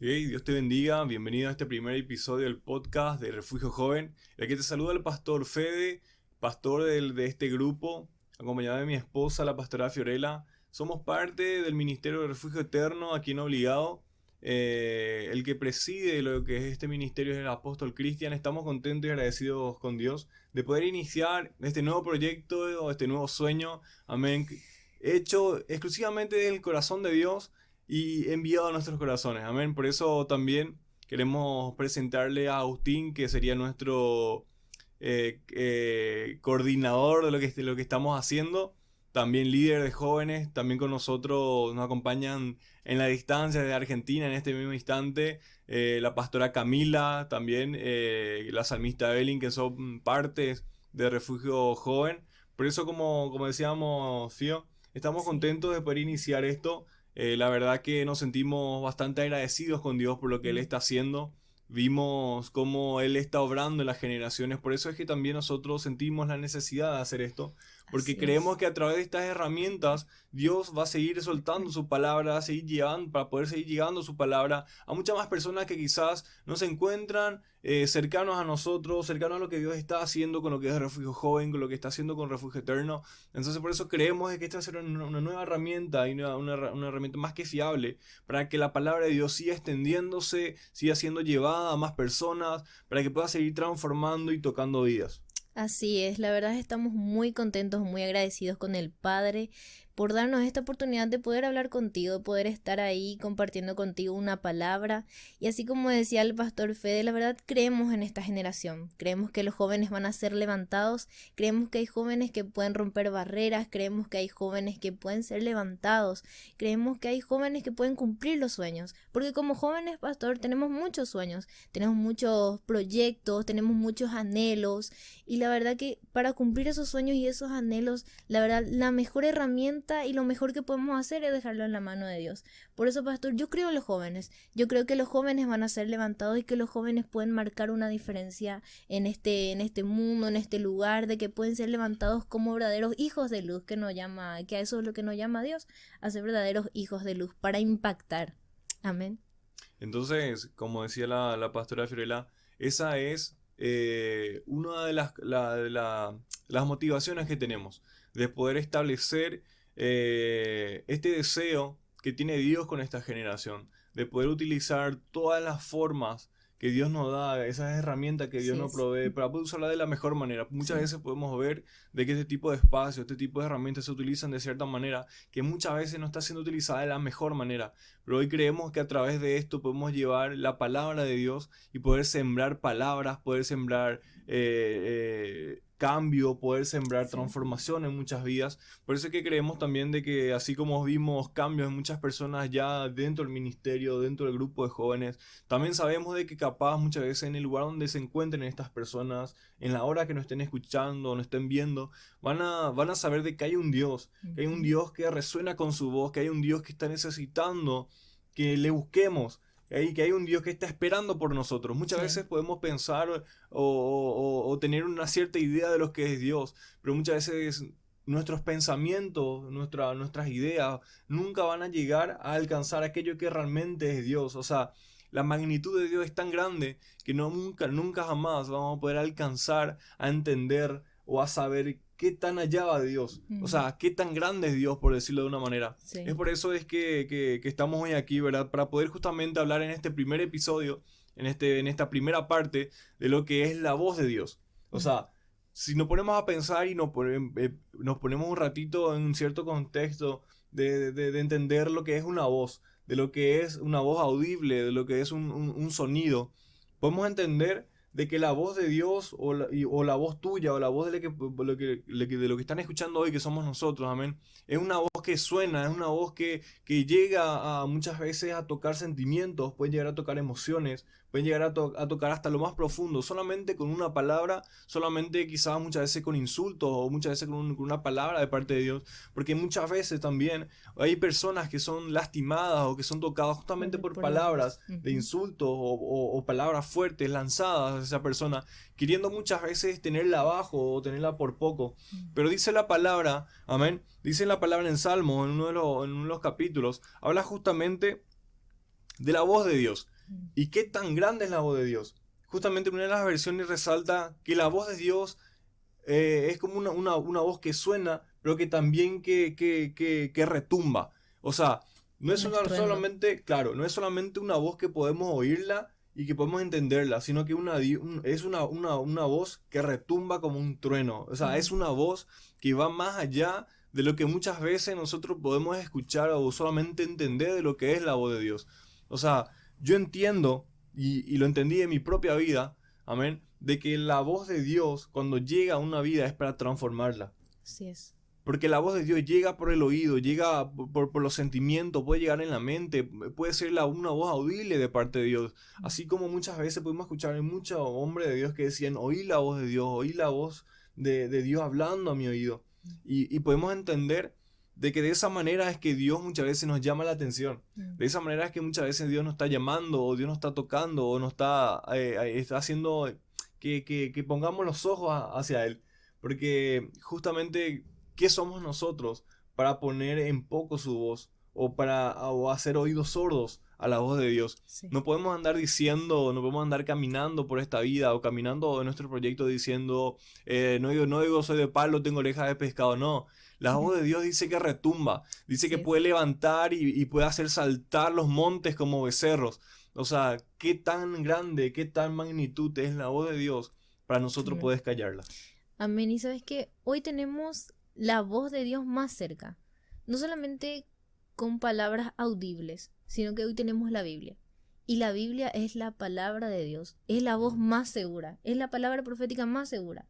Hey, Dios te bendiga, bienvenido a este primer episodio del podcast de Refugio Joven. El que te saluda el pastor Fede, pastor de este grupo, acompañado de mi esposa, la pastora Fiorella. Somos parte del Ministerio de Refugio Eterno aquí en Obligado. El que preside lo que es este ministerio es el apóstol Cristian. Estamos contentos y agradecidos con Dios de poder iniciar este nuevo proyecto o este nuevo sueño, amén, hecho exclusivamente del corazón de Dios y enviado a nuestros corazones. Amén. Por eso también queremos presentarle a Agustín, que sería nuestro coordinador de lo que estamos haciendo. También líder de jóvenes, también con nosotros nos acompañan en la distancia de Argentina en este mismo instante la pastora Camila, también la salmista Evelyn, que son partes de Refugio Joven. Por eso, como decíamos, Fío, estamos Sí. contentos de poder iniciar esto. La verdad que nos sentimos bastante agradecidos con Dios por lo que Él Mm. está haciendo. Vimos cómo Él está obrando en las generaciones. Por eso es que también nosotros sentimos la necesidad de hacer esto. Porque Así creemos es. que a través de estas herramientas Dios va a seguir soltando su palabra, va a seguir llegando, para poder seguir llegando su palabra a muchas más personas que quizás no se encuentran cercanos a nosotros, cercanos a lo que Dios está haciendo con lo que es Refugio Joven, con lo que está haciendo con Refugio Eterno. Entonces por eso creemos de que esta será una nueva herramienta y una herramienta más que fiable para que la palabra de Dios siga extendiéndose, siga siendo llevada a más personas, para que pueda seguir transformando y tocando vidas. Así es, la verdad estamos muy contentos, muy agradecidos con el Padre por darnos esta oportunidad de poder hablar contigo, de poder estar ahí compartiendo contigo una palabra. Y así como decía el pastor Fede, la verdad creemos en esta generación, creemos que los jóvenes van a ser levantados, creemos que hay jóvenes que pueden romper barreras, creemos que hay jóvenes que pueden ser levantados, creemos que hay jóvenes que pueden cumplir los sueños, porque como jóvenes, pastor, tenemos muchos sueños, tenemos muchos proyectos, tenemos muchos anhelos. Y la verdad que para cumplir esos sueños y esos anhelos, la verdad, la mejor herramienta y lo mejor que podemos hacer es dejarlo en la mano de Dios. Por eso, pastor, yo creo en los jóvenes. Yo creo que los jóvenes van a ser levantados y que los jóvenes pueden marcar una diferencia en este mundo, en este lugar, de que pueden ser levantados como verdaderos hijos de luz, que a eso es lo que nos llama Dios, a ser verdaderos hijos de luz, para impactar. Amén. Entonces, como decía la pastora Fiorella, esa es una de las motivaciones que tenemos, de poder establecer este deseo que tiene Dios con esta generación, de poder utilizar todas las formas que Dios nos da, esas herramientas que Dios Así nos es. provee, para poder usarla de la mejor manera. Muchas Sí. veces podemos ver de que este tipo de espacios, este tipo de herramientas se utilizan de cierta manera que muchas veces no está siendo utilizada de la mejor manera. Pero hoy creemos que a través de esto podemos llevar la palabra de Dios y poder sembrar palabras, poder sembrar cambio, poder sembrar Sí. transformación en muchas vidas. Por eso es que creemos también de que así como vimos cambios en muchas personas ya dentro del ministerio, dentro del grupo de jóvenes, también sabemos de que capaz muchas veces en el lugar donde se encuentren estas personas, en la hora que nos estén escuchando o nos estén viendo, van a saber de que hay un Dios, que hay un Ujú. Dios que resuena con su voz, que hay un Dios que está necesitando que le busquemos, que hay un Dios que está esperando por nosotros. Muchas Sí. veces podemos pensar o tener una cierta idea de lo que es Dios, pero muchas veces nuestros pensamientos, nuestras ideas nunca van a llegar a alcanzar aquello que realmente es Dios. O sea, la magnitud de Dios es tan grande que nunca jamás vamos a poder alcanzar a entender o a saber qué tan allá va Dios. O Ujú. sea, qué tan grande es Dios, por decirlo de una manera. Es Sí. por eso es que estamos hoy aquí, ¿verdad? Para poder justamente hablar en este primer episodio, en esta primera parte, de lo que es la voz de Dios. O Mm. sea, si nos ponemos a pensar y nos ponemos un ratito en un cierto contexto de entender lo que es una voz, de lo que es una voz audible, de lo que es un sonido, podemos entender de que la voz de Dios o la voz tuya o la voz de lo que están escuchando hoy, que somos nosotros, amén, es una voz que suena, es una voz que llega a muchas veces a tocar sentimientos, puede llegar a tocar emociones, puede llegar a tocar hasta lo más profundo, solamente con una palabra, solamente quizás muchas veces con insultos o muchas veces con una palabra de parte de Dios, porque muchas veces también hay personas que son lastimadas o que son tocadas justamente por Por la palabras voz. de Ujú. insultos o palabras fuertes lanzadas a esa persona, queriendo muchas veces tenerla abajo o tenerla por poco. Mm. Pero dice la palabra, amén, dice la palabra en Salmo, en uno de los capítulos, habla justamente de la voz de Dios. ¿Y qué tan grande es la voz de Dios? Justamente una de las versiones resalta que la voz de Dios es como una voz que suena, pero que también que retumba. O sea, no es solamente, claro, no es solamente una voz que podemos oírla y que podemos entenderla, sino que es una voz que retumba como un trueno. O sea, es una voz que va más allá de lo que muchas veces nosotros podemos escuchar o solamente entender de lo que es la voz de Dios. O sea, yo entiendo, y lo entendí en mi propia vida, amén, de que la voz de Dios cuando llega a una vida es para transformarla. Así es. Porque la voz de Dios llega por el oído, llega por los sentimientos, puede llegar en la mente, puede ser una voz audible de parte de Dios. Así como muchas veces pudimos escuchar en muchos hombres de Dios que decían, oí la voz de Dios, oí la voz de Dios hablando a mi oído. Y podemos entender de que de esa manera es que Dios muchas veces nos llama la atención. De esa manera es que muchas veces Dios nos está llamando, o Dios nos está tocando, o nos está haciendo que pongamos los ojos hacia Él. Porque justamente, ¿qué somos nosotros para poner en poco su voz o hacer oídos sordos a la voz de Dios? Sí. No podemos andar diciendo, no podemos andar caminando por esta vida o caminando en nuestro proyecto diciendo, no digo soy de palo, tengo orejas de pescado. No, la voz de Dios dice que retumba, dice que puede levantar y puede hacer saltar los montes como becerros. O sea, qué tan grande, qué tan magnitud es la voz de Dios para nosotros poder callarla. Amén. Y sabes que hoy tenemos la voz de Dios más cerca, no solamente con palabras audibles, sino que hoy tenemos la Biblia. Y la Biblia es la palabra de Dios, es la voz más segura, es la palabra profética más segura.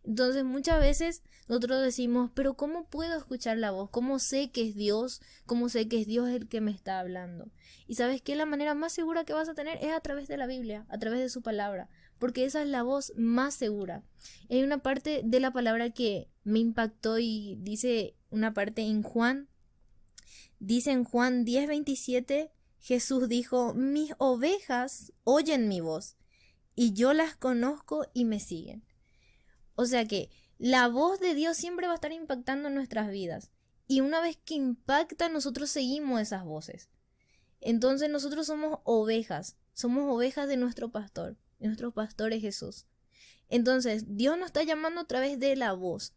Entonces muchas veces nosotros decimos, pero ¿cómo puedo escuchar la voz? ¿Cómo sé que es Dios? ¿Cómo sé que es Dios el que me está hablando? Y sabes que la manera más segura que vas a tener es a través de la Biblia, a través de su palabra, porque esa es la voz más segura. Hay una parte de la palabra que me impactó y dice una parte en Juan. Dice en Juan 10:27, Jesús dijo, mis ovejas oyen mi voz y yo las conozco y me siguen. O sea que la voz de Dios siempre va a estar impactando en nuestras vidas. Y una vez que impacta, nosotros seguimos esas voces. Entonces nosotros somos ovejas de nuestro pastor. Nuestro pastor es Jesús. Entonces Dios nos está llamando a través de la voz.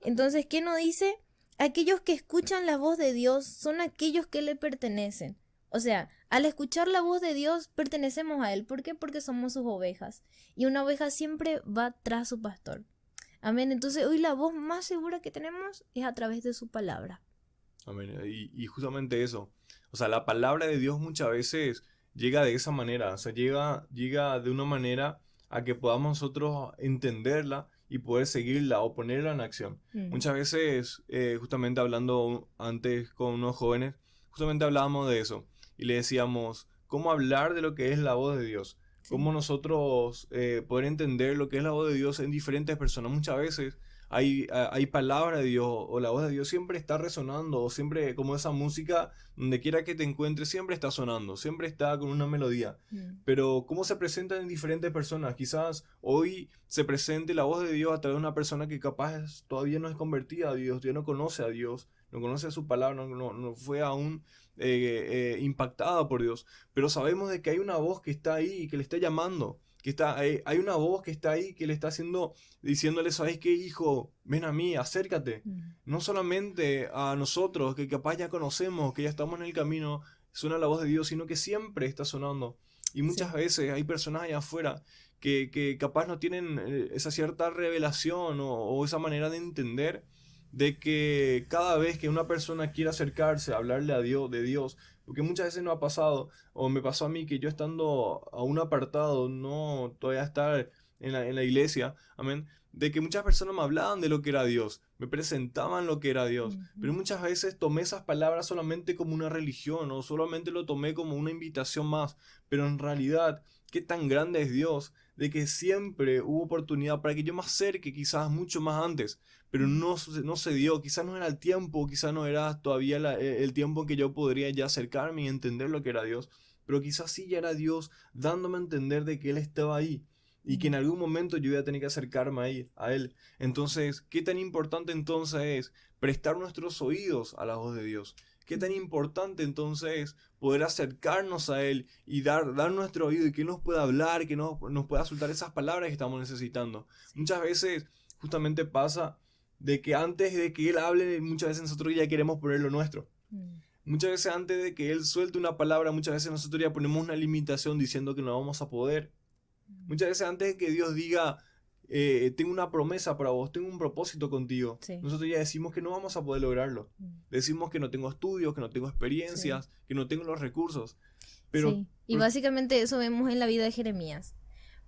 Entonces, ¿qué nos dice? Aquellos que escuchan la voz de Dios son aquellos que le pertenecen. O sea, al escuchar la voz de Dios pertenecemos a Él. ¿Por qué? Porque somos sus ovejas. Y una oveja siempre va tras su pastor. Amén. Entonces hoy la voz más segura que tenemos es a través de su palabra. Amén. Y justamente eso. O sea, la palabra de Dios muchas veces llega de esa manera. O sea, llega de una manera a que podamos nosotros entenderla y poder seguirla o ponerla en acción. Muchas veces, justamente hablando antes con unos jóvenes, justamente hablábamos de eso. Y le decíamos, ¿cómo hablar de lo que es la voz de Dios? Cómo nosotros poder entender lo que es la voz de Dios en diferentes personas. Muchas veces hay palabra de Dios o la voz de Dios siempre está resonando, o siempre como esa música, donde quiera que te encuentres, siempre está sonando, siempre está con una melodía. Pero cómo se presenta en diferentes personas. Quizás hoy se presente la voz de Dios a través de una persona que capaz todavía no es convertida a Dios, ya no conoce a Dios, no conoce su palabra, no fue aún impactada por Dios, pero sabemos de que hay una voz que está ahí y que le está llamando, hay una voz que está ahí que le está diciéndole, ¿sabes qué, hijo? Ven a mí, acércate. No solamente a nosotros, que capaz ya conocemos, que ya estamos en el camino, suena la voz de Dios, sino que siempre está sonando. Y muchas veces hay personas allá afuera que capaz no tienen esa cierta revelación o esa manera de entender de que cada vez que una persona quiere acercarse a hablarle a Dios, de Dios, porque muchas veces nos ha pasado, o me pasó a mí, que yo estando a un apartado, no todavía estar en la iglesia, amén, de que muchas personas me hablaban de lo que era Dios, me presentaban lo que era Dios, pero muchas veces tomé esas palabras solamente como una religión, o solamente lo tomé como una invitación más, pero en realidad, qué tan grande es Dios, de que siempre hubo oportunidad para que yo me acerque, quizás mucho más antes, pero no se dio, quizás no era el tiempo, quizás no era todavía el tiempo en que yo podría ya acercarme y entender lo que era Dios, pero quizás sí ya era Dios dándome a entender de que Él estaba ahí y que en algún momento yo iba a tener que acercarme a Él. Entonces, ¿qué tan importante entonces es prestar nuestros oídos a la voz de Dios? Qué tan importante entonces es poder acercarnos a Él y dar nuestro oído y que Él nos pueda hablar, que nos pueda soltar esas palabras que estamos necesitando. Muchas veces justamente pasa de que antes de que Él hable, muchas veces nosotros ya queremos poner lo nuestro. Muchas veces antes de que Él suelte una palabra, muchas veces nosotros ya ponemos una limitación diciendo que no vamos a poder. Muchas veces antes de que Dios diga, tengo una promesa para vos, tengo un propósito contigo, nosotros ya decimos que no vamos a poder lograrlo. Decimos que no tengo estudios, que no tengo experiencias, que no tengo los recursos. Pero, y básicamente eso vemos en la vida de Jeremías.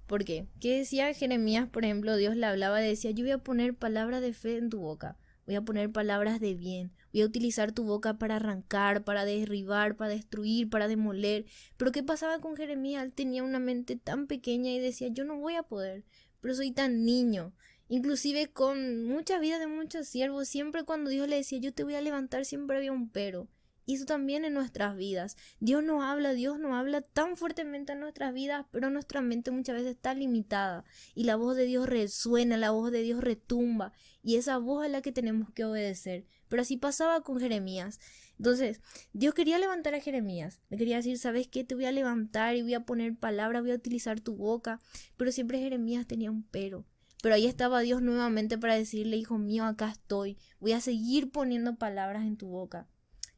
¿Por qué? ¿Qué decía Jeremías, por ejemplo? Dios le hablaba, le decía, yo voy a poner palabras de fe en tu boca, voy a poner palabras de bien, voy a utilizar tu boca para arrancar, para derribar, para destruir, para demoler. Pero ¿qué pasaba con Jeremías? Él tenía una mente tan pequeña y decía, yo no voy a poder, pero soy tan niño. Inclusive con muchas vidas de muchos siervos, siempre cuando Dios le decía, yo te voy a levantar, siempre había un pero. Y eso también en nuestras vidas. Dios nos habla tan fuertemente en nuestras vidas, pero nuestra mente muchas veces está limitada. Y la voz de Dios resuena, la voz de Dios retumba. Y esa voz es la que tenemos que obedecer. Pero así pasaba con Jeremías. Entonces, Dios quería levantar a Jeremías. Le quería decir, ¿sabes qué? Te voy a levantar y voy a poner palabras, voy a utilizar tu boca. Pero siempre Jeremías tenía un pero. Pero ahí estaba Dios nuevamente para decirle, hijo mío, acá estoy. Voy a seguir poniendo palabras en tu boca.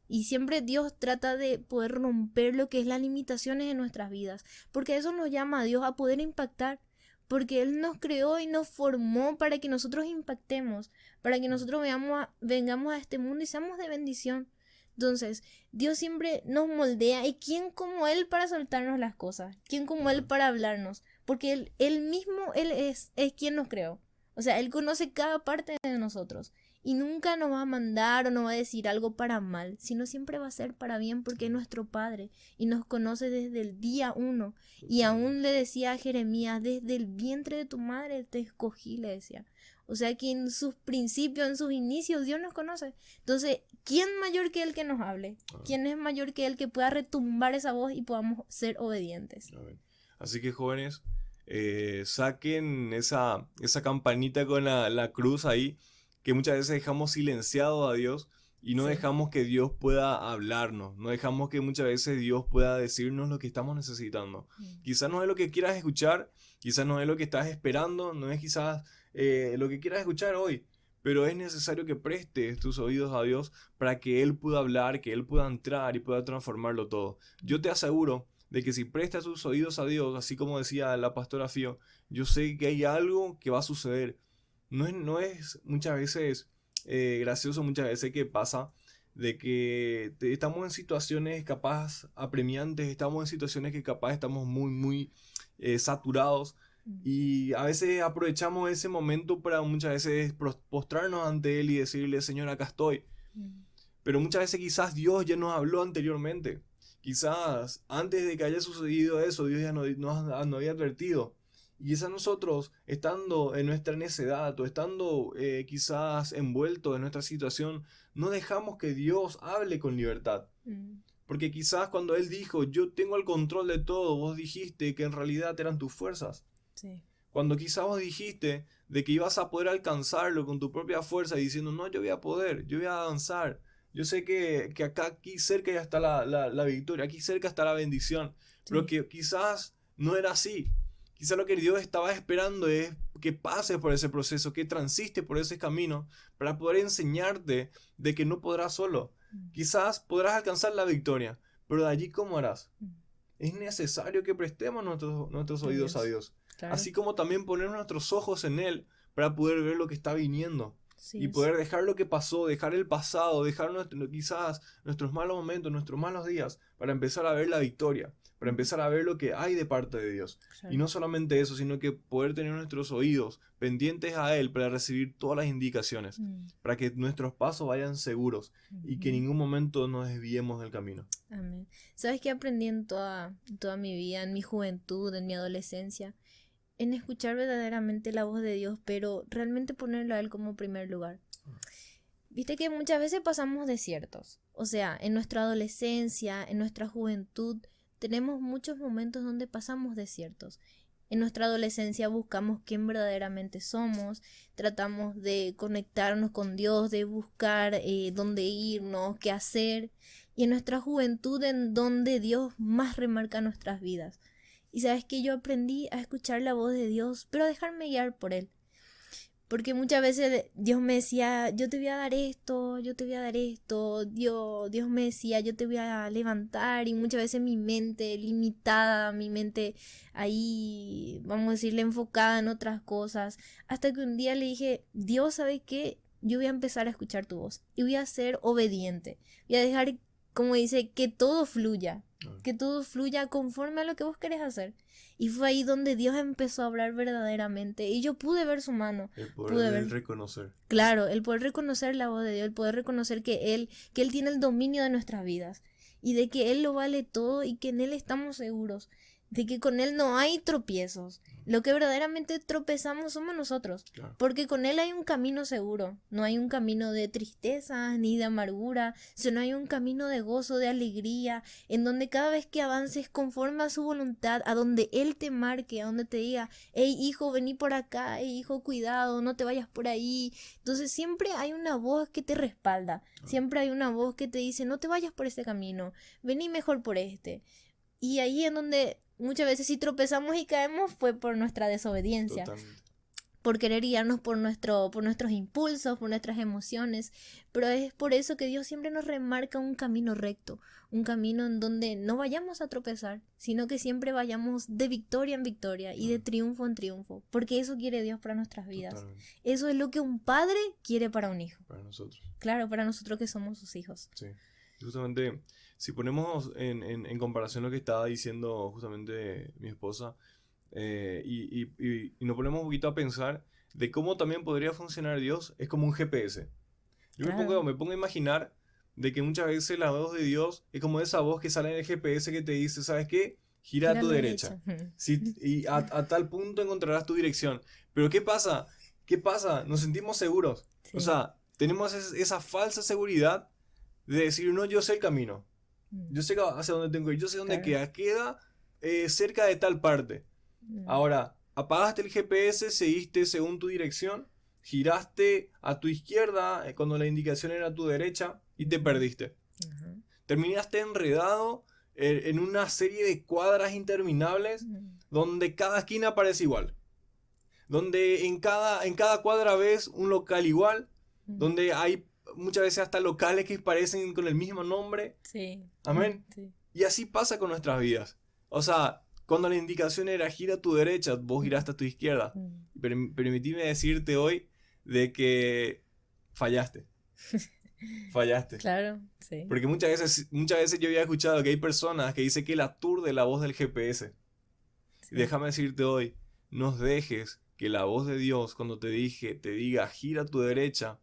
Y siempre Dios trata de poder romper lo que es las limitaciones de nuestras vidas. Porque eso nos llama a Dios a poder impactar. Porque Él nos creó y nos formó para que nosotros impactemos. Para que nosotros vengamos a este mundo y seamos de bendición. Entonces, Dios siempre nos moldea. ¿Y quién como Él para soltarnos las cosas? ¿Quién como Él para hablarnos? Porque Él mismo, Él es quien nos creó. O sea, Él conoce cada parte de nosotros. Y nunca nos va a mandar o nos va a decir algo para mal, sino siempre va a ser para bien porque es nuestro Padre y nos conoce desde el día 1. Y aún le decía a Jeremías, desde el vientre de tu madre te escogí, le decía. O sea que en sus principios, en sus inicios, Dios nos conoce. Entonces, ¿quién mayor que Él que nos hable? ¿Quién es mayor que Él que pueda retumbar esa voz y podamos ser obedientes? Así que jóvenes, saquen esa campanita con la cruz ahí, que muchas veces dejamos silenciado a Dios y no dejamos que Dios pueda hablarnos, no dejamos que muchas veces Dios pueda decirnos lo que estamos necesitando. Quizás no es lo que quieras escuchar, quizás no es lo que estás esperando, no es quizás lo que quieras escuchar hoy, pero es necesario que prestes tus oídos a Dios para que Él pueda hablar, que Él pueda entrar y pueda transformarlo todo. Yo te aseguro de que si prestas tus oídos a Dios, así como decía la pastora Fío, yo sé que hay algo que va a suceder. No es muchas veces gracioso, muchas veces que pasa de que estamos en situaciones capaz apremiantes, estamos en situaciones que capaz estamos muy saturados y a veces aprovechamos ese momento para muchas veces postrarnos ante Él y decirle, Señor, acá estoy. Pero muchas veces quizás Dios ya nos habló anteriormente. Quizás antes de que haya sucedido eso, Dios ya nos había advertido. Y quizás nosotros, estando en nuestra necedad o estando quizás envueltos en nuestra situación, no dejamos que Dios hable con libertad. Porque quizás cuando Él dijo, yo tengo el control de todo, vos dijiste que en realidad eran tus fuerzas. Cuando quizás vos dijiste de que ibas a poder alcanzarlo con tu propia fuerza, diciendo, no, yo voy a poder, yo voy a avanzar. Yo sé que aquí cerca ya está la victoria, aquí cerca está la bendición. Pero que quizás no era así. Quizás lo que Dios estaba esperando es que pases por ese proceso, que transistes por ese camino para poder enseñarte de que no podrás solo. Quizás podrás alcanzar la victoria, pero de allí ¿cómo harás? Es necesario que prestemos nuestros oídos a Dios. Claro. Así como también poner nuestros ojos en Él para poder ver lo que está viniendo. Y poder dejar lo que pasó, dejar el pasado, dejar quizás nuestros malos momentos, nuestros malos días, para empezar a ver la victoria, para empezar a ver lo que hay de parte de Dios. Claro. Y no solamente eso, sino que poder tener nuestros oídos pendientes a Él para recibir todas las indicaciones, para que nuestros pasos vayan seguros y que en ningún momento nos desviemos del camino. Amén. ¿Sabes qué aprendí en toda mi vida, en mi juventud, en mi adolescencia? En escuchar verdaderamente la voz de Dios, pero realmente ponerlo a Él como primer lugar. Viste que muchas veces pasamos desiertos. O sea, en nuestra adolescencia, en nuestra juventud, tenemos muchos momentos donde pasamos desiertos. En nuestra adolescencia buscamos quién verdaderamente somos, tratamos de conectarnos con Dios, de buscar dónde irnos, qué hacer. Y en nuestra juventud en donde Dios más remarca nuestras vidas. Y sabes que yo aprendí a escuchar la voz de Dios, pero a dejarme guiar por Él. Porque muchas veces Dios me decía, yo te voy a dar esto, yo te voy a dar esto. Dios me decía, yo te voy a levantar. Y muchas veces mi mente limitada, mi mente ahí, vamos a decirle, enfocada en otras cosas. Hasta que un día le dije, Dios, ¿sabe qué? Yo voy a empezar a escuchar tu voz. Y voy a ser obediente. Voy a dejar, como dice, que todo fluya. Que todo fluya conforme a lo que vos querés hacer. Y fue ahí donde Dios empezó a hablar verdaderamente. Y yo pude ver su mano. El poder de reconocer. Claro, el poder reconocer la voz de Dios, el poder reconocer que Él tiene el dominio de nuestras vidas. Y de que Él lo vale todo y que en Él estamos seguros. De que con Él no hay tropiezos. Lo que verdaderamente tropezamos somos nosotros. Claro. Porque con Él hay un camino seguro. No hay un camino de tristeza ni de amargura, sino hay un camino de gozo, de alegría, en donde cada vez que avances conforme a su voluntad, a donde Él te marque, a donde te diga, hey hijo, vení por acá, hey hijo, cuidado, no te vayas por ahí. Entonces siempre hay una voz que te respalda. Siempre hay una voz que te dice, no te vayas por este camino, vení mejor por este. Y ahí en donde muchas veces si tropezamos y caemos fue por nuestra desobediencia. Totalmente. Por querer guiarnos por nuestros impulsos, por nuestras emociones. Pero es por eso que Dios siempre nos remarca un camino recto. Un camino en donde no vayamos a tropezar, sino que siempre vayamos de victoria en victoria y de triunfo en triunfo. Porque eso quiere Dios para nuestras vidas. Totalmente. Eso es lo que un padre quiere para un hijo. Para nosotros. Claro, para nosotros que somos sus hijos. Sí. Justamente, si ponemos en comparación lo que estaba diciendo justamente mi esposa, y nos ponemos un poquito a pensar de cómo también podría funcionar Dios, es como un GPS. Yo Claro. me pongo a imaginar de que muchas veces la voz de Dios es como esa voz que sale en el GPS que te dice, ¿sabes qué? Gira a tu derecha. Y a tal punto encontrarás tu dirección. Pero ¿qué pasa? ¿Qué pasa? Nos sentimos seguros. Sí. O sea, tenemos esa falsa seguridad de decir, no, yo sé el camino. Yo sé hacia dónde tengo que ir. Yo sé dónde Claro. queda cerca de tal parte. Ahora, apagaste el GPS, seguiste según tu dirección, giraste a tu izquierda cuando la indicación era a tu derecha y te perdiste. Ajá. Terminaste enredado en una serie de cuadras interminables donde cada esquina parece igual. Donde en cada cuadra ves un local igual, donde hay muchas veces hasta locales que parecen con el mismo nombre. Sí. Amén. Sí. Y así pasa con nuestras vidas. O sea, cuando la indicación era gira a tu derecha, vos giraste a tu izquierda. Permitime decirte hoy de que fallaste. Fallaste. Claro, sí. Porque muchas veces yo había escuchado que hay personas que dicen que la aturde la voz del GPS. Sí. Y déjame decirte hoy, no dejes que la voz de Dios, cuando te diga gira a tu derecha,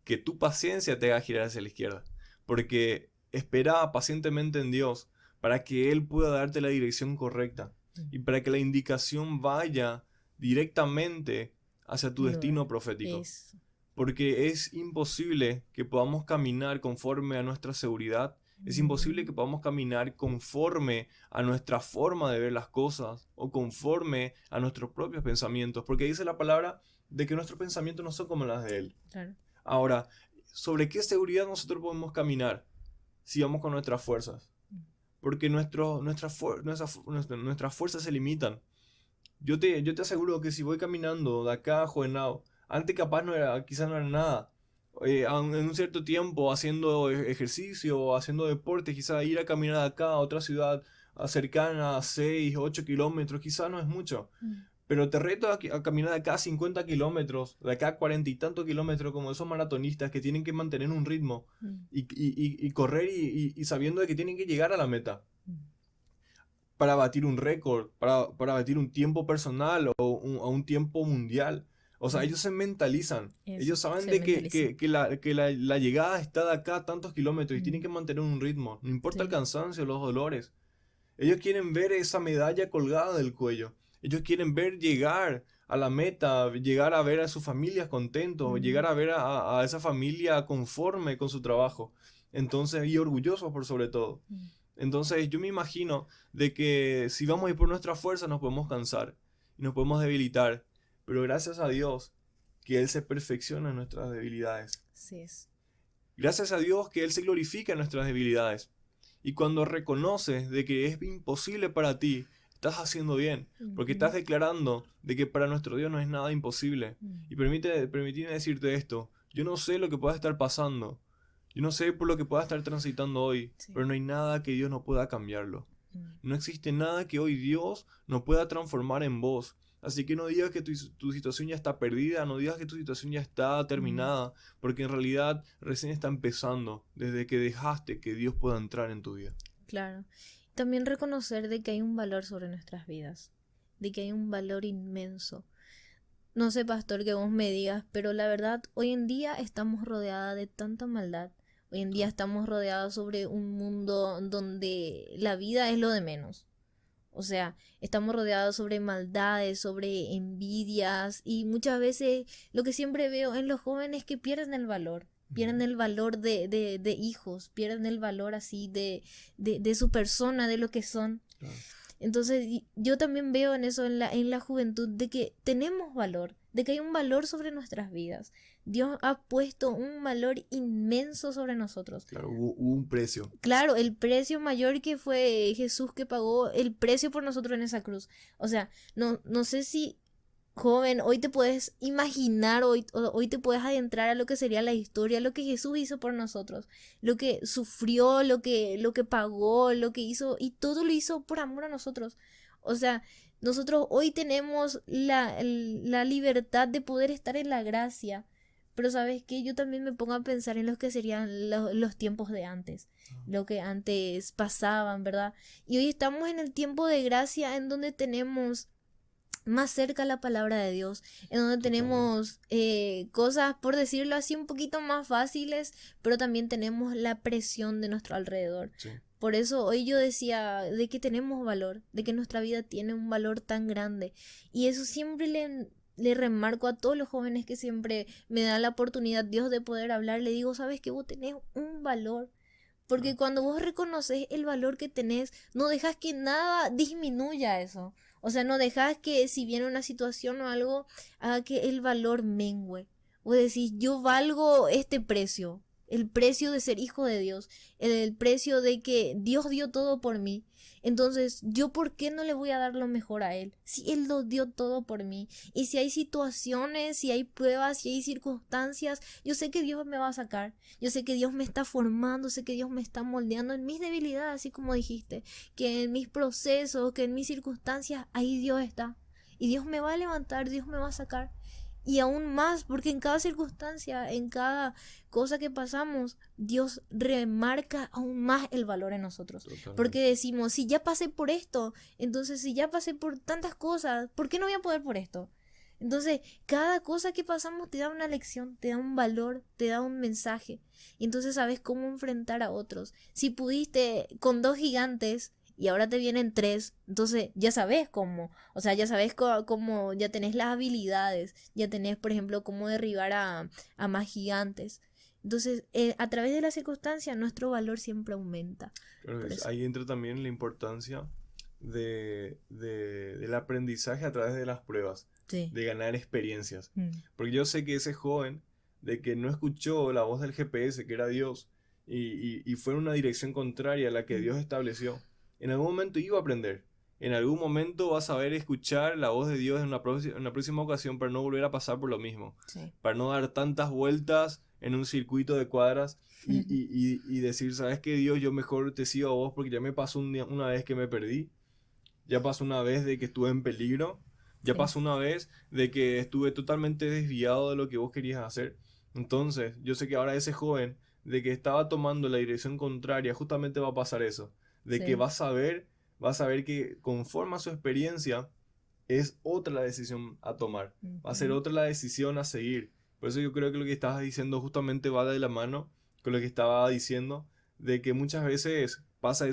que tu paciencia te haga girar hacia la izquierda. Porque espera pacientemente en Dios para que Él pueda darte la dirección correcta y para que la indicación vaya directamente hacia tu destino profético. Eso. Porque es imposible que podamos caminar conforme a nuestra seguridad. Es imposible que podamos caminar conforme a nuestra forma de ver las cosas o conforme a nuestros propios pensamientos. Porque dice la palabra de que nuestros pensamientos no son como las de Él. Claro. Ahora, ¿sobre qué seguridad nosotros podemos caminar si vamos con nuestras fuerzas? Porque nuestras fuerzas se limitan. Yo te aseguro que si voy caminando de acá a Juvenao, antes capaz quizás no era nada. En un cierto tiempo haciendo ejercicio o haciendo deporte, quizás ir a caminar de acá a otra ciudad cercana a 6, 8 kilómetros, quizás no es mucho. Pero te reto a caminar de acá a 50 kilómetros, de acá a 40 y tantos kilómetros, como esos maratonistas que tienen que mantener un ritmo y correr y sabiendo de que tienen que llegar a la meta para batir un récord, para batir un tiempo personal o un tiempo mundial. O sea, ellos se mentalizan. Eso, Ellos saben se de mentalizan. que la llegada está de acá a tantos kilómetros y tienen que mantener un ritmo. No importa el Sí. cansancio, los dolores. Ellos quieren ver esa medalla colgada del cuello. Ellos quieren ver llegar a la meta, llegar a ver a sus familias contentos, llegar a ver a esa familia conforme con su trabajo. Entonces, y orgullosos por sobre todo. Entonces yo me imagino de que si vamos a ir por nuestra fuerza nos podemos cansar y nos podemos debilitar, pero gracias a Dios que Él se perfecciona en nuestras debilidades. Así es. Gracias a Dios que Él se glorifica en nuestras debilidades. Y cuando reconoces de que es imposible para ti, estás haciendo bien, porque estás declarando de que para nuestro Dios no es nada imposible. Y permíteme decirte esto, yo no sé lo que pueda estar pasando, yo no sé por lo que pueda estar transitando hoy, pero no hay nada que Dios no pueda cambiarlo. No existe nada que hoy Dios no pueda transformar en vos. Así que no digas que tu situación ya está perdida, no digas que tu situación ya está terminada, porque en realidad recién está empezando desde que dejaste que Dios pueda entrar en tu vida. Claro. También reconocer de que hay un valor sobre nuestras vidas, de que hay un valor inmenso. No sé, pastor, que vos me digas, pero la verdad, hoy en día estamos rodeadas de tanta maldad. Hoy en día estamos rodeados sobre un mundo donde la vida es lo de menos. O sea, estamos rodeados sobre maldades, sobre envidias y muchas veces lo que siempre veo en los jóvenes es que pierden el valor de hijos, pierden el valor así de su persona, de lo que son. Claro. Entonces yo también veo en eso, en la juventud, de que tenemos valor, de que hay un valor sobre nuestras vidas. Dios ha puesto un valor inmenso sobre nosotros. Claro, hubo un precio. Claro, el precio mayor que fue Jesús que pagó el precio por nosotros en esa cruz. O sea, no sé si, joven, hoy te puedes imaginar, hoy te puedes adentrar a lo que sería la historia, lo que Jesús hizo por nosotros, lo que sufrió, lo que pagó, lo que hizo, y todo lo hizo por amor a nosotros. O sea, nosotros hoy tenemos la libertad de poder estar en la gracia. Pero ¿sabes qué? Yo también me pongo a pensar en los que serían los tiempos de antes, lo que antes pasaban, ¿verdad? Y hoy estamos en el tiempo de gracia en donde tenemos más cerca la palabra de Dios, en donde tenemos cosas, por decirlo así, un poquito más fáciles, pero también tenemos la presión de nuestro alrededor. Sí. Por eso hoy yo decía de que tenemos valor, de que nuestra vida tiene un valor tan grande. Y eso siempre le remarco a todos los jóvenes que siempre me dan la oportunidad Dios de poder hablar. Le digo, ¿sabes qué? Vos tenés un valor. Porque cuando vos reconoces el valor que tenés, no dejas que nada disminuya eso. O sea, no dejas que si viene una situación o algo, haga que el valor mengüe. Vos decís, yo valgo este precio. El precio de ser hijo de Dios. El precio de que Dios dio todo por mí. Entonces, ¿yo por qué no le voy a dar lo mejor a Él? Si Él lo dio todo por mí. Y si hay situaciones, si hay pruebas, si hay circunstancias, yo sé que Dios me va a sacar. Yo sé que Dios me está formando, sé que Dios me está moldeando en mis debilidades, así como dijiste. Que en mis procesos, que en mis circunstancias, ahí Dios está. Y Dios me va a levantar, Dios me va a sacar. Y aún más, porque en cada circunstancia, en cada cosa que pasamos, Dios remarca aún más el valor en nosotros. Totalmente. Porque decimos, si ya pasé por esto, entonces si ya pasé por tantas cosas, ¿por qué no voy a poder por esto? Entonces, cada cosa que pasamos te da una lección, te da un valor, te da un mensaje. Y entonces sabes cómo enfrentar a otros. Si pudiste con 2 gigantes y ahora te vienen 3, entonces ya sabes cómo. O sea, ya sabes cómo, ya tenés las habilidades, ya tenés, por ejemplo, cómo derribar a más gigantes. Entonces, a través de la circunstancia, nuestro valor siempre aumenta. Claro, ahí entra también la importancia del aprendizaje a través de las pruebas, Sí. de ganar experiencias. Porque yo sé que ese joven, de que no escuchó la voz del GPS, que era Dios, y fue en una dirección contraria a la que Dios estableció, en algún momento iba a aprender. En algún momento va a saber escuchar la voz de Dios en una próxima ocasión para no volver a pasar por lo mismo. Sí. Para no dar tantas vueltas en un circuito de cuadras y decir, ¿sabes qué, Dios? Yo mejor te sigo a vos porque ya me pasó una vez que me perdí. Ya pasó una vez de que estuve en peligro. Ya Sí. pasó una vez de que estuve totalmente desviado de lo que vos querías hacer. Entonces, yo sé que ahora ese joven, de que estaba tomando la dirección contraria, justamente va a pasar eso. De Sí. que va a saber que conforme a su experiencia, es otra la decisión a tomar. Va a ser otra la decisión a seguir. Por eso yo creo que lo que estabas diciendo justamente va de la mano con lo que estaba diciendo, de que muchas veces pasa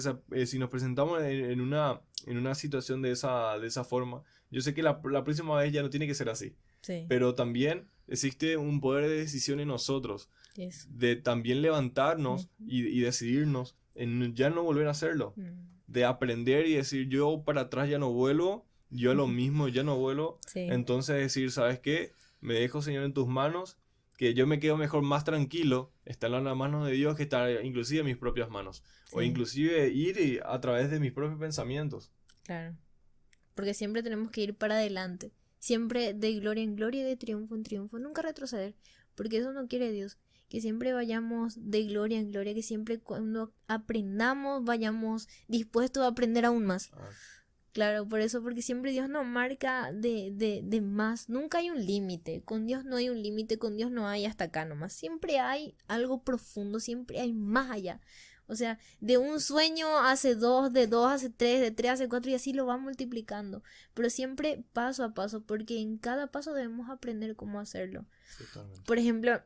si nos presentamos en una situación de esa forma, yo sé que la próxima vez ya no tiene que ser así. Sí. Pero también existe un poder de decisión en nosotros, Eso. de también levantarnos y decidirnos en ya no volver a hacerlo. Mm. De aprender y decir, yo para atrás ya no vuelvo, yo a lo mismo ya no vuelvo. Sí, Entonces decir, ¿sabes qué? Me dejo, Señor, en tus manos, que yo me quedo mejor más tranquilo, estar en las manos de Dios que estar inclusive en mis propias manos. O sí, inclusive ir a través de mis propios pensamientos. claro. Porque siempre tenemos que ir para adelante. Siempre de gloria en gloria y de triunfo en triunfo. Nunca retroceder. Porque eso no quiere Dios. Que siempre vayamos de gloria en gloria. Que siempre cuando aprendamos vayamos dispuestos a aprender aún más. Ah, Claro, por eso, porque siempre Dios nos marca de más. Nunca hay un límite. Con Dios no hay un límite, con Dios no hay hasta acá nomás. Siempre hay algo profundo, siempre hay más allá. O sea, de un sueño hace dos, de dos hace tres, de tres hace cuatro y así lo va multiplicando. Pero siempre paso a paso, porque en cada paso debemos aprender cómo hacerlo. totalmente. Por ejemplo,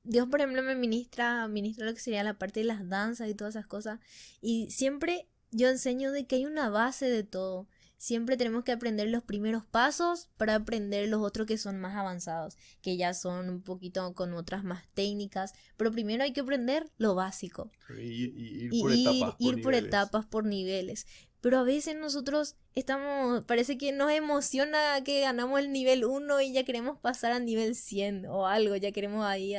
Dios, por ejemplo, me ministra lo que sería la parte de las danzas y todas esas cosas. Y siempre yo enseño de que hay una base de todo. Siempre tenemos que aprender los primeros pasos para aprender los otros que son más avanzados, que ya son un poquito con otras más técnicas. Pero primero hay que aprender lo básico. Ir Y por etapas, por ir por niveles. etapas, por niveles. Pero a veces nosotros parece que nos emociona que ganamos el nivel 1 y ya queremos pasar al nivel 100 o algo, ya queremos ahí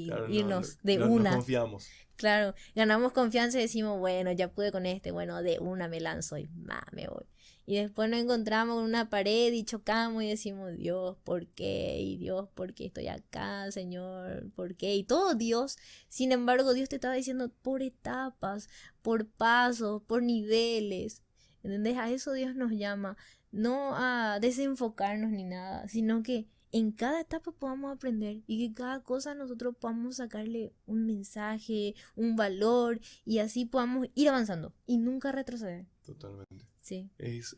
Claro, irnos de nos una. confiamos. Claro, ganamos confianza y decimos, bueno, ya pude con este, bueno, de una me lanzo y me voy. Y después nos encontramos con una pared y chocamos y decimos, Dios, ¿por qué? Y Dios, ¿por qué estoy acá, Señor? ¿Por qué? Y todo Dios. Sin embargo, Dios te estaba diciendo por etapas, por pasos, por niveles. ¿Entendés? A eso Dios nos llama. No a desenfocarnos ni nada, sino que en cada etapa podamos aprender y que cada cosa nosotros podamos sacarle un mensaje, un valor y así podamos ir avanzando y nunca retroceder. Totalmente. Sí, Es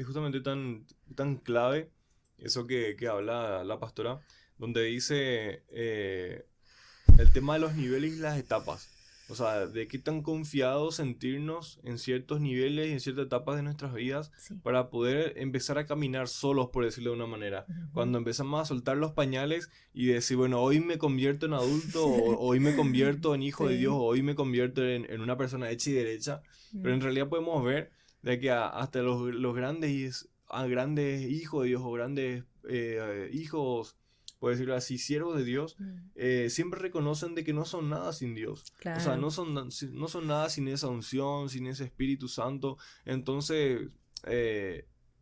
justamente tan clave eso que habla la pastora, donde dice el tema de los niveles y las etapas. O sea, de qué tan confiados sentirnos en ciertos niveles y en ciertas etapas de nuestras vidas sí. para poder empezar a caminar solos, por decirlo de una manera. Ujú. Cuando empezamos a soltar los pañales y decir, bueno, hoy me convierto en adulto, o hoy me convierto en hijo de Sí. Dios, o hoy me convierto en una persona hecha y derecha. Pero en realidad podemos ver de que hasta los grandes hijos de Dios o grandes hijos, por decirlo así, siervos de Dios, siempre reconocen de que no son nada sin Dios. Claro. O sea, no son nada sin esa unción, sin ese Espíritu Santo. Entonces,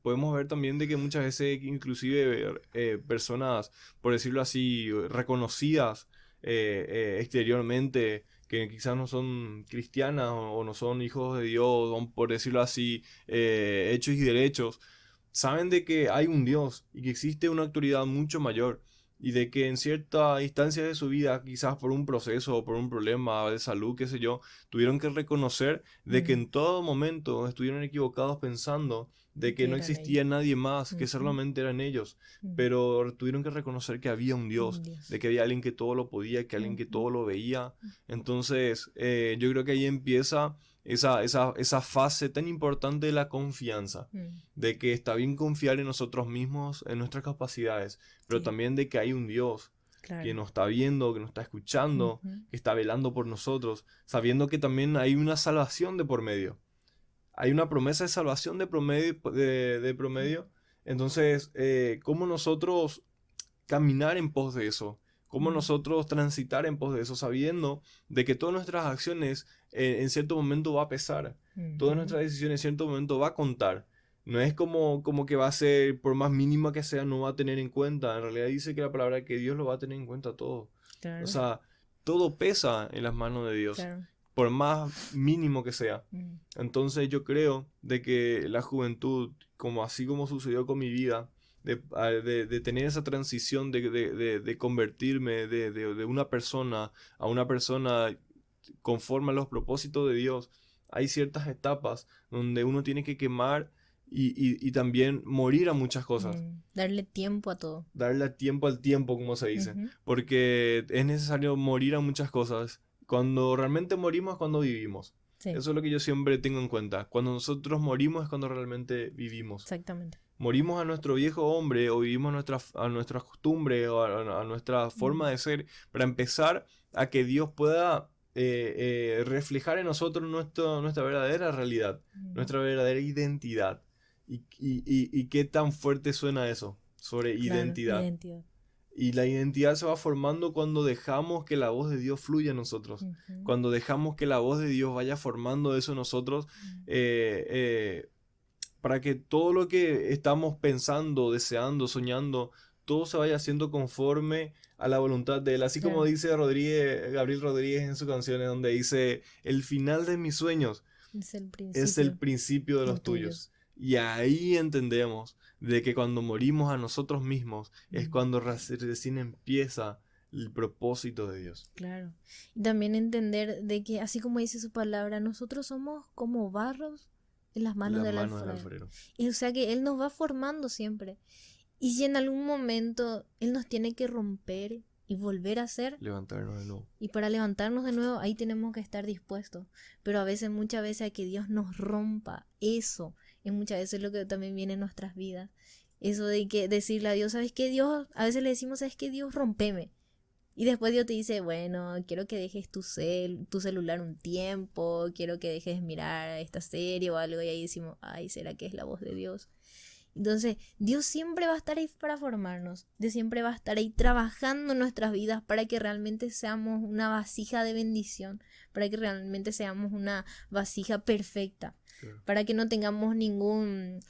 podemos ver también de que muchas veces inclusive personas, por decirlo así, reconocidas exteriormente, que quizás no son cristianas o no son hijos de Dios, o por decirlo así, hechos y derechos, saben de que hay un Dios y que existe una autoridad mucho mayor y de que en cierta instancia de su vida, quizás por un proceso o por un problema de salud, qué sé yo, tuvieron que reconocer de que en todo momento estuvieron equivocados pensando de que no existía nadie más, que solamente eran ellos, pero tuvieron que reconocer que había un Dios, de que había alguien que todo lo podía, que alguien que todo lo veía. Entonces, yo creo que ahí empieza esa fase tan importante de la confianza, de que está bien confiar en nosotros mismos, en nuestras capacidades, pero también de que hay un Dios que nos está viendo, que nos está escuchando, que está velando por nosotros, sabiendo que también hay una salvación de por medio. Hay una promesa de salvación de promedio. Entonces, ¿cómo nosotros caminar en pos de eso? ¿Cómo nosotros transitar en pos de eso? Sabiendo de que todas nuestras acciones en cierto momento va a pesar. Todas nuestras decisiones en cierto momento va a contar. No es como que va a ser, por más mínima que sea, no va a tener en cuenta. En realidad dice que la palabra que Dios lo va a tener en cuenta todo. Claro. O sea, todo pesa en las manos de Dios. Claro. Por más mínimo que sea. Entonces yo creo de que la juventud, así como sucedió con mi vida, de tener esa transición de convertirme de una persona a una persona conforme a los propósitos de Dios, hay ciertas etapas donde uno tiene que quemar y también morir a muchas cosas. Darle tiempo a todo. Darle tiempo al tiempo, como se dice. Porque es necesario morir a muchas cosas. Cuando realmente morimos es cuando vivimos. Sí. Eso es lo que yo siempre tengo en cuenta. Cuando nosotros morimos es cuando realmente vivimos. Exactamente. Morimos a nuestro viejo hombre o vivimos a nuestras costumbres o a nuestra forma de ser para empezar a que Dios pueda reflejar en nosotros nuestra verdadera realidad, nuestra verdadera identidad. Y qué tan fuerte suena eso sobre Claro, identidad. identidad. Y la identidad se va formando cuando dejamos que la voz de Dios fluya en nosotros. Ujú. Cuando dejamos que la voz de Dios vaya formando eso en nosotros, para que todo lo que estamos pensando, deseando, soñando, todo se vaya haciendo conforme a la voluntad de Él. Así como Claro. dice Gabriel Rodríguez en sus canciones, donde dice, el final de mis sueños Es el es el principio, principio de los los tuyos. tuyos. Y ahí entendemos de que cuando morimos a nosotros mismos es Mm. cuando recién empieza el propósito de Dios. Claro. Y también entender de que, así como dice su palabra, nosotros somos como barros en las manos Las del manos del alfarero. alfarero. Y, o sea que Él nos va formando siempre. Y si en algún momento Él nos tiene que romper y volver a hacer, Levantarnos de nuevo. y para levantarnos de nuevo, ahí tenemos que estar dispuestos. Pero a veces, muchas veces, a que Dios nos rompa eso. Y muchas veces lo que también viene en nuestras vidas. Eso de que decirle a Dios, ¿sabes qué, Dios? A veces le decimos, ¿sabes qué, Dios? Rompeme. Y después Dios te dice, bueno, quiero que dejes tu celular un tiempo, quiero que dejes mirar esta serie o algo. Y ahí decimos, ay, ¿será que es la voz de Dios? Entonces, Dios siempre va a estar ahí para formarnos. Dios siempre va a estar ahí trabajando en nuestras vidas para que realmente seamos una vasija de bendición, para que realmente seamos una vasija perfecta, Claro. para que no tengamos ningún,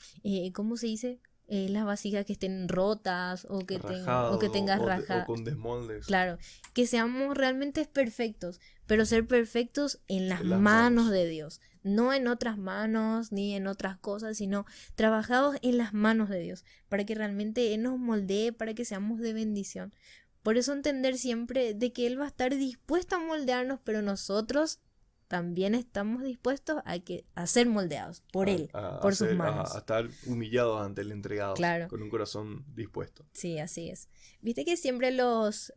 ¿cómo se dice? Las vasijas que estén rotas o que Rajado tengas o rajadas. con desmoldes. Claro, que seamos realmente perfectos, pero ser perfectos en las En las manos manos. de Dios, no en otras manos ni en otras cosas, sino trabajados en las manos de Dios, para que realmente Él nos moldee, para que seamos de bendición. Por eso entender siempre de que Él va a estar dispuesto a moldearnos, pero nosotros también estamos dispuestos a ser moldeados por Él, por sus manos. A estar humillados ante el entregado. Claro. Con un corazón dispuesto. Sí, así es. Viste que siempre los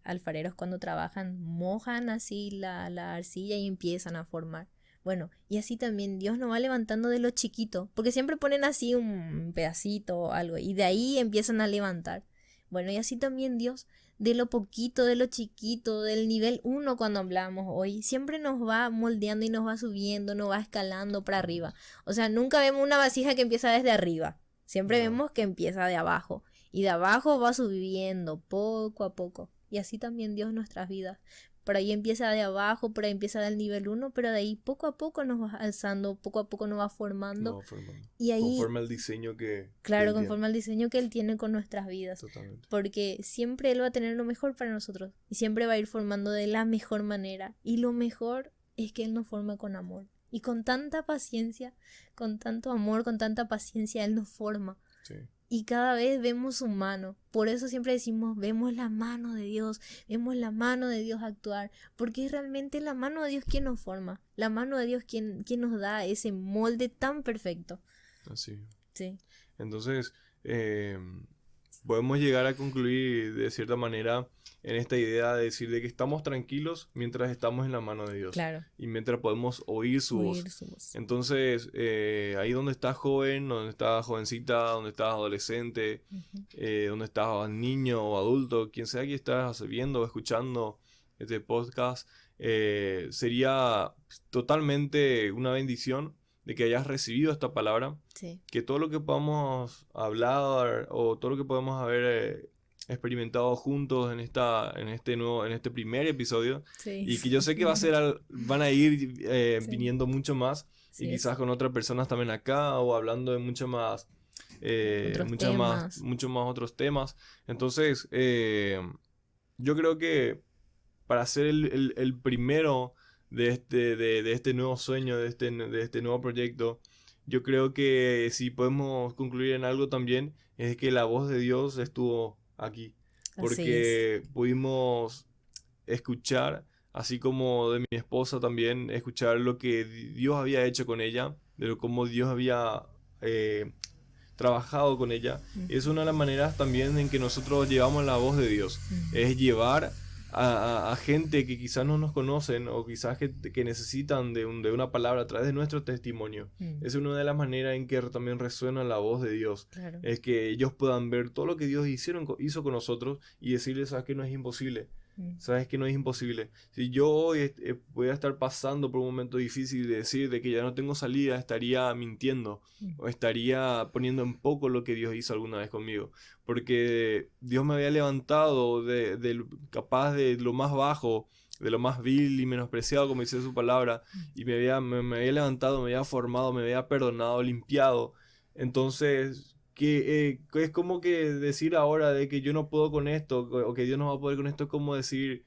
alfareros cuando trabajan mojan así la arcilla y empiezan a formar. Bueno, y así también Dios nos va levantando de lo chiquito, porque siempre ponen así un pedacito o algo y de ahí empiezan a levantar. Bueno, y así también Dios, de lo poquito, de lo chiquito, del nivel 1 cuando hablamos hoy, siempre nos va moldeando y nos va subiendo, nos va escalando para arriba. O sea, nunca vemos una vasija que empieza desde arriba. Siempre No. vemos que empieza de abajo. Y de abajo va subiendo poco a poco. Y así también Dios en nuestras vidas. Por ahí empieza de abajo, por ahí empieza del nivel 1, pero de ahí poco a poco nos va alzando, poco a poco nos va formando. No, formando. Y ahí, Conforme al diseño que claro, Él tiene. conforme al diseño que Él tiene con nuestras vidas. Totalmente. Porque siempre Él va a tener lo mejor para nosotros. Y siempre va a ir formando de la mejor manera. Y lo mejor es que Él nos forma con amor. Y con tanta paciencia, con tanto amor, con tanta paciencia, Él nos forma. Sí. Y cada vez vemos su mano. Por eso siempre decimos, vemos la mano de Dios, vemos la mano de Dios actuar. Porque es realmente la mano de Dios quien nos forma. La mano de Dios quien nos da ese molde tan perfecto. Así. Sí, Entonces, podemos llegar a concluir de cierta manera en esta idea de decir de que estamos tranquilos mientras estamos en la mano de Dios. claro. Y mientras podemos oír su voz. Oír su voz. Entonces, ahí donde estás joven, donde estás jovencita, donde estás adolescente, Ujú. donde estás niño o adulto, quien sea que estás viendo o escuchando este podcast, sería totalmente una bendición de que hayas recibido esta palabra, Sí, que todo lo que podamos hablar o todo lo que podemos haber experimentado juntos en este primer episodio, sí. y que yo sé que van a ir Sí. viniendo mucho más, Sí, y quizás con otras personas también acá o hablando de mucho más mucho más otros temas. Entonces, yo creo que para ser el primero de este nuevo sueño, de este nuevo proyecto, yo creo que si podemos concluir en algo también, es que la voz de Dios estuvo aquí. Así es. Porque pudimos escuchar, así como de mi esposa también, escuchar lo que Dios había hecho con ella, cómo Dios había trabajado con ella. Es una de las maneras también en que nosotros llevamos la voz de Dios. Es llevar a gente que quizás no nos conocen o quizás que necesitan de una palabra a través de nuestro testimonio. Es una de las maneras en que también resuena la voz de Dios. Claro. Es que ellos puedan ver todo lo que Dios hizo con nosotros y decirles, ¿sabes qué? No es imposible. Sabes que no es imposible. Si yo hoy voy a estar pasando por un momento difícil de decir de que ya no tengo salida, estaría mintiendo o estaría poniendo en poco lo que Dios hizo alguna vez conmigo. Porque Dios me había levantado capaz de lo más bajo, de lo más vil y menospreciado, como dice su palabra, y me había levantado, me había formado, me había perdonado, limpiado. Entonces, que es como que decir ahora de que yo no puedo con esto o que Dios no va a poder con esto, es como decir,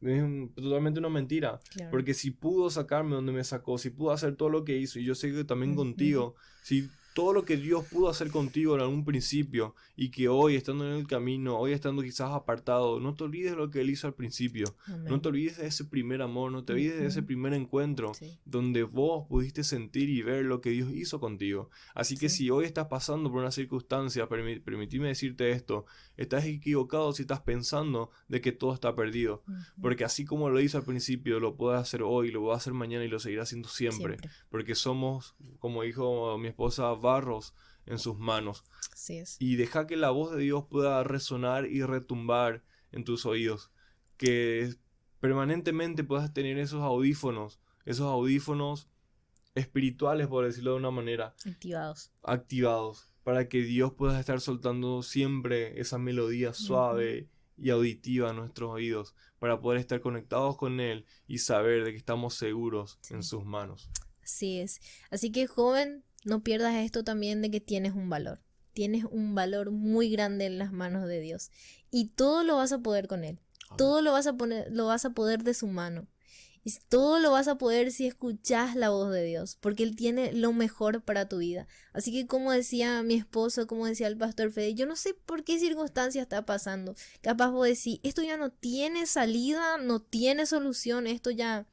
es totalmente una mentira. Claro. Porque si pudo sacarme donde me sacó, si pudo hacer todo lo que hizo, y yo sé que también contigo, si todo lo que Dios pudo hacer contigo en algún principio y que hoy estando en el camino, hoy estando quizás apartado, no te olvides de lo que Él hizo al principio. Amén. No te olvides de ese primer amor, no te olvides de ese primer encuentro donde vos pudiste sentir y ver lo que Dios hizo contigo. Así que si hoy estás pasando por una circunstancia, permitime decirte esto, estás equivocado si estás pensando de que todo está perdido. Porque así como lo hizo al principio, lo puedes hacer hoy, lo voy a hacer mañana y lo seguirá haciendo siempre. Porque somos, como dijo mi esposa, barros en sus manos. Así es. Y deja que la voz de Dios pueda resonar y retumbar en tus oídos. Que permanentemente puedas tener esos audífonos espirituales, por decirlo de una manera. Activados. Para que Dios pueda estar soltando siempre esa melodía suave y auditiva a nuestros oídos. Para poder estar conectados con Él y saber de que estamos seguros en sus manos. Así es. Así que, joven, no pierdas esto también de que tienes un valor. Tienes un valor muy grande en las manos de Dios. Y todo lo vas a poder con Él. Todo lo vas a poder de su mano. Y todo lo vas a poder si escuchas la voz de Dios. Porque Él tiene lo mejor para tu vida. Así que como decía mi esposo, como decía el pastor Fede, yo no sé por qué circunstancia está pasando. Capaz vos decís, esto ya no tiene salida, no tiene solución, esto ya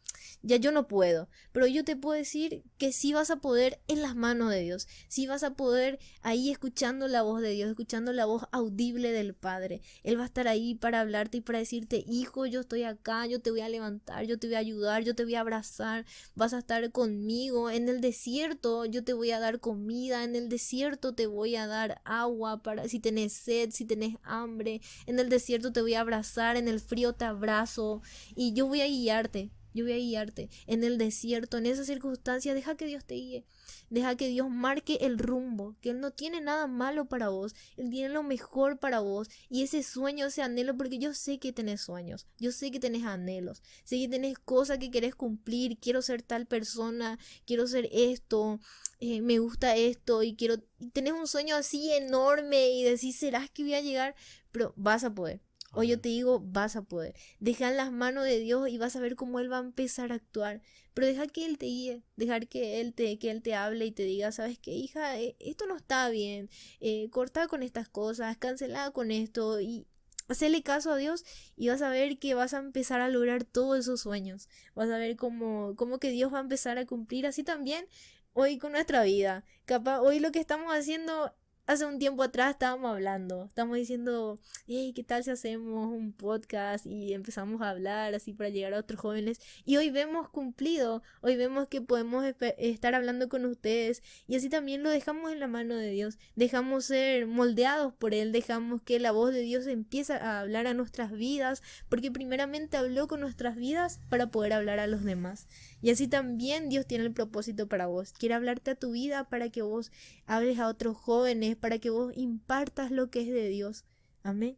yo no puedo. Pero yo te puedo decir que sí vas a poder en las manos de Dios. Sí vas a poder ahí escuchando la voz de Dios, escuchando la voz audible del Padre. Él va a estar ahí para hablarte y para decirte, hijo, yo estoy acá, yo te voy a levantar, yo te voy a ayudar, yo te voy a abrazar, vas a estar conmigo. En el desierto yo te voy a dar comida, en el desierto te voy a dar agua para si tenés sed, si tenés hambre. En el desierto te voy a abrazar, en el frío te abrazo y yo voy a guiarte. Yo voy a guiarte en el desierto, en esas circunstancias. Deja que Dios te guíe. Deja que Dios marque el rumbo. Que Él no tiene nada malo para vos. Él tiene lo mejor para vos. Y ese sueño, ese anhelo, porque yo sé que tenés sueños. Yo sé que tenés anhelos. Sé que tenés cosas que querés cumplir. Quiero ser tal persona. Quiero ser esto. Me gusta esto. Y tenés un sueño así enorme. Y decís, ¿serás que voy a llegar? Pero vas a poder. Hoy yo te digo, vas a poder. Deja en las manos de Dios y vas a ver cómo Él va a empezar a actuar. Pero deja que Él te guíe, dejar que Él te hable y te diga, ¿sabes qué, hija? Esto no está bien. Corta con estas cosas, cancela con esto y hacele caso a Dios y vas a ver que vas a empezar a lograr todos esos sueños. Vas a ver cómo que Dios va a empezar a cumplir así también hoy con nuestra vida. Capaz, hoy lo que estamos haciendo... Hace un tiempo atrás estamos diciendo, hey, ¿qué tal si hacemos un podcast? Y empezamos a hablar así para llegar a otros jóvenes. Y hoy vemos cumplido, hoy vemos que podemos estar hablando con ustedes. Y así también lo dejamos en la mano de Dios. Dejamos ser moldeados por Él, dejamos que la voz de Dios empiece a hablar a nuestras vidas. Porque primeramente habló con nuestras vidas para poder hablar a los demás. Y así también Dios tiene el propósito para vos. Quiere hablarte a tu vida para que vos hables a otros jóvenes, para que vos impartas lo que es de Dios. Amén.